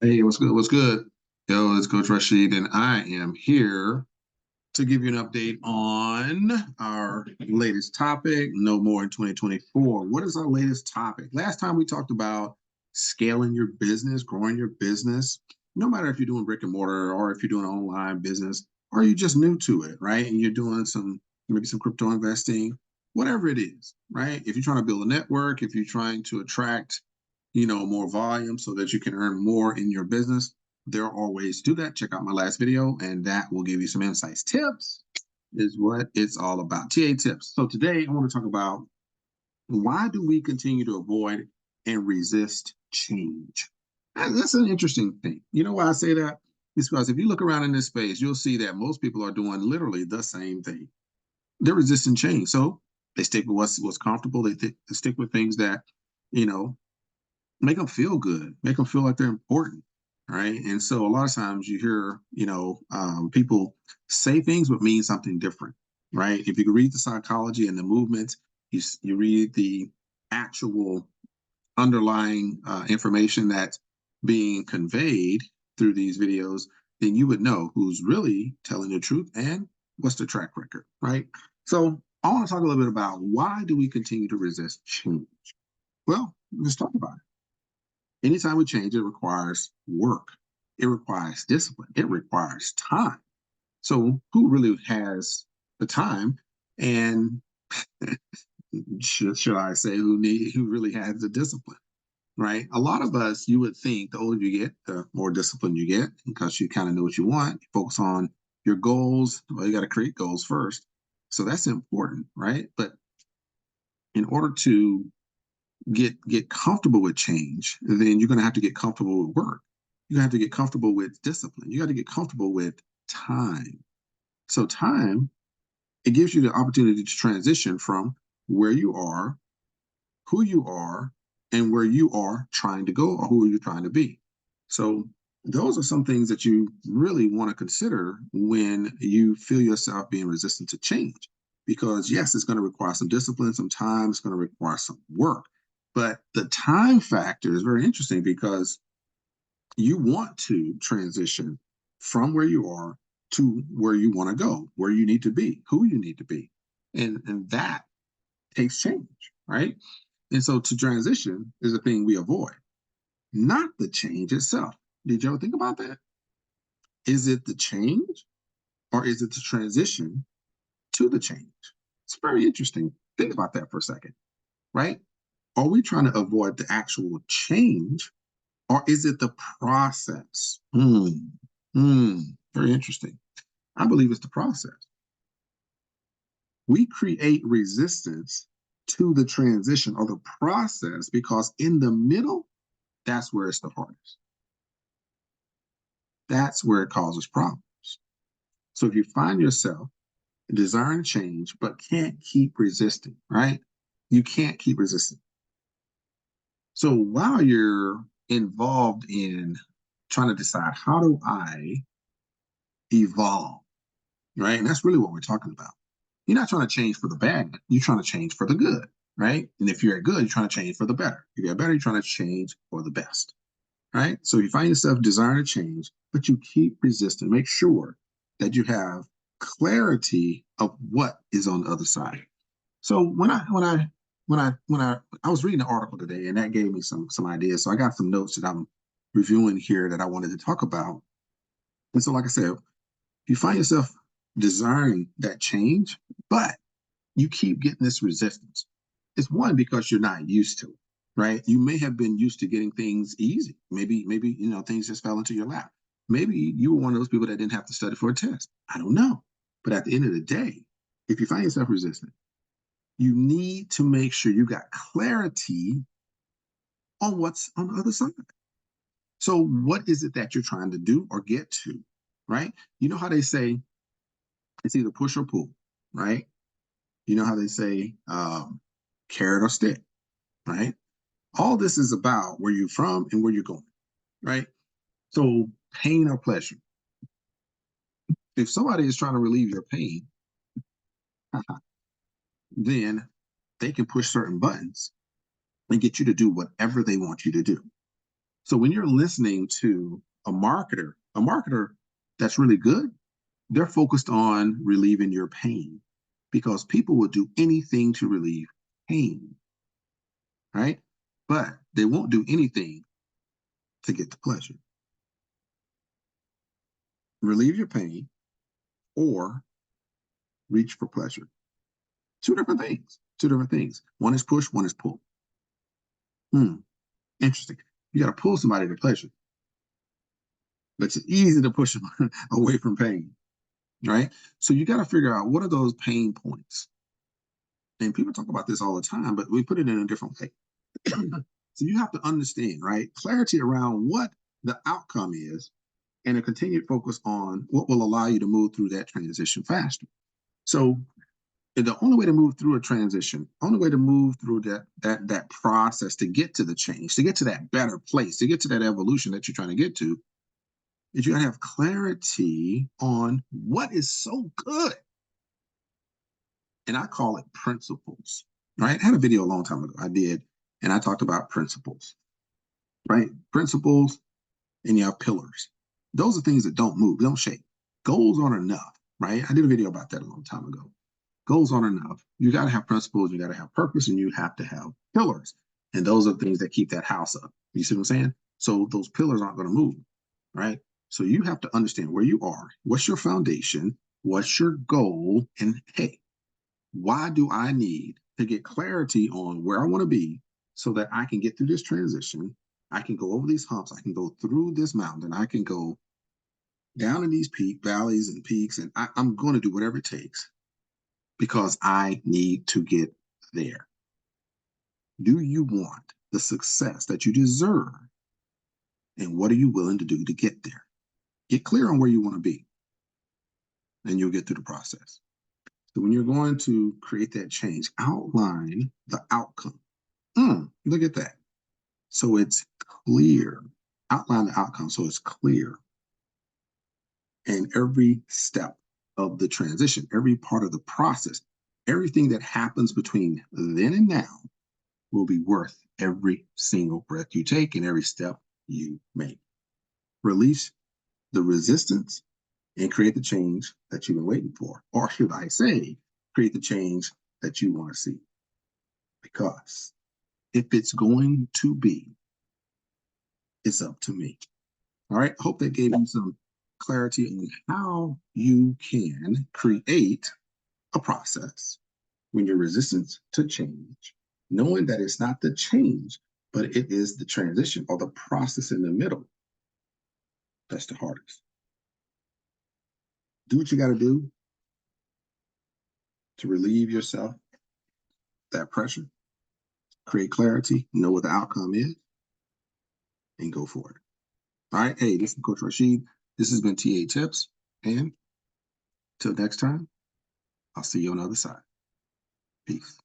Hey, what's good? What's good? Yo, it's Coach Rashid, and I am here to give you an update on our latest topic, No More in 2024. What is our latest topic? Last time we talked about scaling your business, growing your business, no matter if you're doing brick and mortar or if you're doing online business or you're just new to it, right? And you're doing maybe some crypto investing, whatever it is, right? If you're trying to build a network, if you're trying to attract more volume so that you can earn more in your business, there are ways to do that. Check out my last video, and that will give you some insights. Tips is what it's all about. TA tips. So today I want to talk about why do we continue to avoid and resist change? And that's an interesting thing. You know why I say that? It's because if you look around in this space, you'll see that most people are doing literally the same thing. They're resisting change. So they stick with what's comfortable. They stick with things that, you know, make them feel good, make them feel like they're important, right? And so a lot of times you hear, people say things but mean something different, right? If you can read the psychology and the movements, you read the actual underlying information that's being conveyed through these videos, then you would know who's really telling the truth and what's the track record, right? So I want to talk a little bit about why do we continue to resist change? Well, let's talk about it. Anytime we change, it requires work. It requires discipline. It requires time. So who really has the time? And should I say who really has the discipline? Right? A lot of us, you would think the older you get, the more discipline you get because you kind of know what you want. You focus on your goals. Well, you got to create goals first. So that's important, right? But in order to get comfortable with change, then you're going to have to get comfortable with work. You have to get comfortable with discipline. You got to get comfortable with time. So time, it gives you the opportunity to transition from where you are, who you are, and where you are trying to go or who you're trying to be. So those are some things that you really want to consider when you feel yourself being resistant to change. Because yes, it's going to require some discipline, some time, it's going to require some work. But the time factor is very interesting because you want to transition from where you are to where you want to go, where you need to be, who you need to be. And that takes change, right? And so to transition is a thing we avoid, not the change itself. Did you ever think about that? Is it the change or is it the transition to the change? It's very interesting. Think about that for a second, right? Are we trying to avoid the actual change or is it the process? Very interesting. I believe it's the process. We create resistance to the transition or the process because in the middle, that's where it's the hardest. That's where it causes problems. So if you find yourself desiring change but can't keep resisting, right? You can't keep resisting. So while you're involved in trying to decide how do I evolve, right? And that's really what we're talking about. You're not trying to change for the bad, you're trying to change for the good, right? And if you're good, you're trying to change for the better. If you're better, you're trying to change for the best, right? So you find yourself desiring to change, but you keep resisting. Make sure that you have clarity of what is on the other side. So when I was reading an article today, and that gave me some ideas. So I got some notes that I'm reviewing here that I wanted to talk about. And so, like I said, you find yourself desiring that change, but you keep getting this resistance. It's one because you're not used to it, right? You may have been used to getting things easy. Maybe things just fell into your lap. Maybe you were one of those people that didn't have to study for a test. I don't know. But at the end of the day, if you find yourself resistant, you need to make sure you got clarity on what's on the other side. So what is it that you're trying to do or get to, right? You know how they say it's either push or pull, right? You know how they say carrot or stick, right? All this is about where you're from and where you're going, right? So pain or pleasure. If somebody is trying to relieve your pain, then they can push certain buttons and get you to do whatever they want you to do. So when you're listening to a marketer that's really good, they're focused on relieving your pain because people will do anything to relieve pain, right? But they won't do anything to get the pleasure. Relieve your pain or reach for pleasure. Two different things. Two different things. One is push, one is pull. Interesting. You got to pull somebody to pleasure, but it's easy to push them away from pain, right? So you got to figure out what are those pain points. And people talk about this all the time, but we put it in a different way. So you have to understand, right? Clarity around what the outcome is and a continued focus on what will allow you to move through that transition faster. So the only way to move through a transition, only way to move through that process to get to the change, to get to that better place, to get to that evolution that you're trying to get to, is you gotta have clarity on what is so good. And I call it principles, right? I had a video a long time ago I did, and I talked about principles, right? Principles, and you have pillars. Those are things that don't move, don't shake. Goals aren't enough, right? I did a video about that a long time ago. Goals aren't enough. You got to have principles, you got to have purpose, and you have to have pillars. And those are things that keep that house up. You see what I'm saying? So those pillars aren't going to move, right? So you have to understand where you are, what's your foundation, what's your goal, and hey, why do I need to get clarity on where I want to be so that I can get through this transition? I can go over these humps. I can go through this mountain. I can go down in these valleys and peaks, and I'm going to do whatever it takes because I need to get there. Do you want the success that you deserve? And what are you willing to do to get there? Get clear on where you want to be, and you'll get through the process. So when you're going to create that change, outline the outcome. Look at that. So it's clear. Outline the outcome so it's clear. And every step of the transition, every part of the process, everything that happens between then and now will be worth every single breath you take and every step you make. Release the resistance and create the change that you've been waiting for. Or should I say, create the change that you want to see. Because if it's going to be, it's up to me. All right. Hope that gave you some clarity on how you can create a process when you're resistant to change, knowing that it's not the change, but it is the transition or the process in the middle. That's the hardest. Do what you got to do to relieve yourself that pressure, create clarity, know what the outcome is, and go for it. All right. Hey, this is Coach Rashid. This has been TA Tips. And till next time, I'll see you on the other side. Peace.